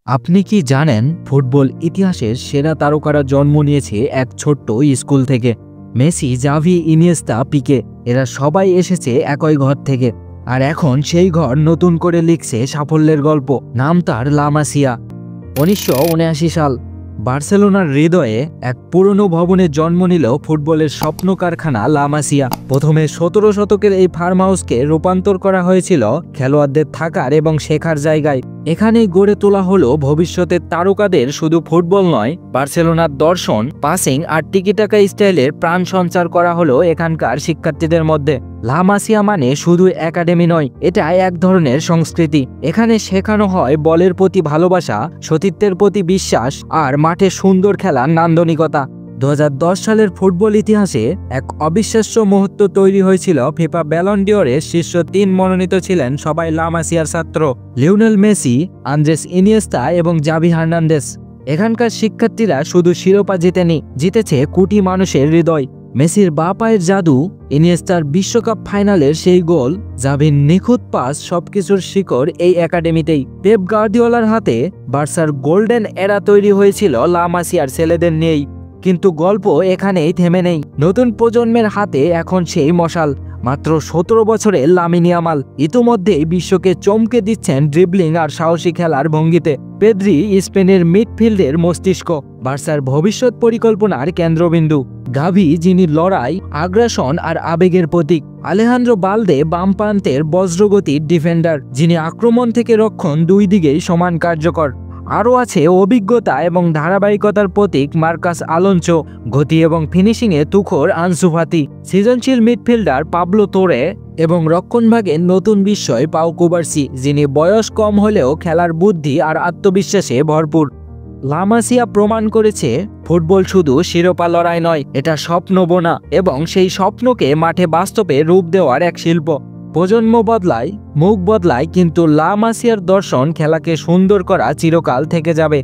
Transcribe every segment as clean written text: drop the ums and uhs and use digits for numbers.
আপনি কি জানেন ফুটবল ইতিহাসের সেরা তারকারা জন্ম নিয়েছে এক ছোট্ট স্কুল থেকে? মেসি, জাভি, ইনিয়েস্তা, পিকে এরা সবাই এসেছে একই ঘর থেকে। আর এখন সেই ঘর নতুন করে লিখছে সাফল্যের গল্প। নাম তার লা মাসিয়া। 1979 সাল বার্সেলোনার হৃদয়ে এক পুরনো ভবনে জন্ম নিল ফুটবলের স্বপ্ন কারখানা লা মাসিয়া। প্রথমে 17 শতকের এই ফার্ম হাউসকে রূপান্তর করা হয়েছিল খেলোয়াড়দের থাকার এবং শেখার জায়গায়। এখানেই গড়ে তোলা হলো ভবিষ্যতের তারকাদের শুধু ফুটবল নয়, বার্সেলোনার দর্শন, পাসিং আর টিকিটাকা স্টাইলের প্রাণ সঞ্চার করা হলো এখানকার শিক্ষার্থীদের মধ্যে। লা মাসিয়া মানে শুধু একাডেমি নয়, এটা এক ধরনের সংস্কৃতি। এখানে শেখানো হয় বলের প্রতি ভালোবাসা, সতীত্বের প্রতি বিশ্বাস আর মাঠে সুন্দর খেলার নান্দনিকতা। 2010 সালের ফুটবল ইতিহাসে এক অবিশ্বাস্য মুহূর্ত তৈরি হয়েছিল। ফিফা ব্যালন ডিওরের শীর্ষ 3 মনোনীত ছিলেন সবাই লা মাসিয়ার ছাত্র। লিওনেল মেসি, আন্দ্রেস ইনিয়েস্তা এবং জাভি হার্নান্দেজ। এখানকার শিক্ষার্থীরা শুধু শিরোপা জিতেছে কোটি মানুষের হৃদয়। মেসির বাঁ পায়ের জাদু, ইনিয়েস্তার বিশ্বকাপ ফাইনালের সেই গোল, জাভির নিখুঁত পাস, সবকিছুর শিকড় এই একাডেমিতেই। পেপ গার্দিওলার হাতে বার্সার গোল্ডেন এরা তৈরি হয়েছিল লা মাসিয়ার ছেলেদের নিয়েই। কিন্তু গল্প এখানেই থেমে নেই। নতুন প্রজন্মের হাতে এখন সেই মশাল। মাত্র 17 বছরে লামিন ইয়ামাল ইতোমধ্যেই বিশ্বকে চমকে দিচ্ছেন ড্রিবলিং আর সাহসী খেলার ভঙ্গিতে। পেদ্রি স্পেনের মিডফিল্ডের মস্তিষ্ক, বার্সার ভবিষ্যৎ পরিকল্পনার কেন্দ্রবিন্দু। গাভি, যিনি লড়াই, আগ্রাসন আর আবেগের প্রতীক। আলেহান্দ্রো বালদে, বাম প্রান্তের বজ্রগতির ডিফেন্ডার, যিনি আক্রমণ থেকে রক্ষণ দুই দিকেই সমান কার্যকর। আরও আছে অভিজ্ঞতা এবং ধারাবাহিকতার প্রতীক মার্কাস আলোনসো, গতি এবং ফিনিশিংয়ে তুখোড় আনসু ফাতি, সৃজনশীল মিডফিল্ডার পাবলো তোরে এবং রক্ষণভাগে নতুন বিস্ময় পাউ কুবার্সি, যিনি বয়স কম হলেও খেলার বুদ্ধি আর আত্মবিশ্বাসে ভরপুর। লা মাসিয়া প্রমাণ করেছে ফুটবল শুধু শিরোপা লড়াই নয়, এটা স্বপ্ন বোনা এবং সেই স্বপ্নকে মাঠে বাস্তবে রূপ দেওয়ার এক শিল্প। প্রজন্ম বদলায়, মুখ বদলায়, কিন্তু লা মাসিয়ার দর্শন খেলাকে সুন্দর করা চিরকাল থেকে যাবে।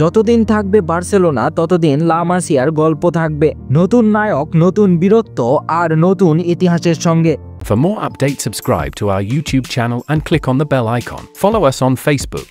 যতদিন থাকবে বার্সেলোনা, ততদিন লা মাসিয়ার গল্প থাকবে, নতুন নায়ক, নতুন বীরত্ব আর নতুন ইতিহাসের সঙ্গে। For more updates, subscribe to our YouTube channel and click on the bell icon. Follow us on Facebook.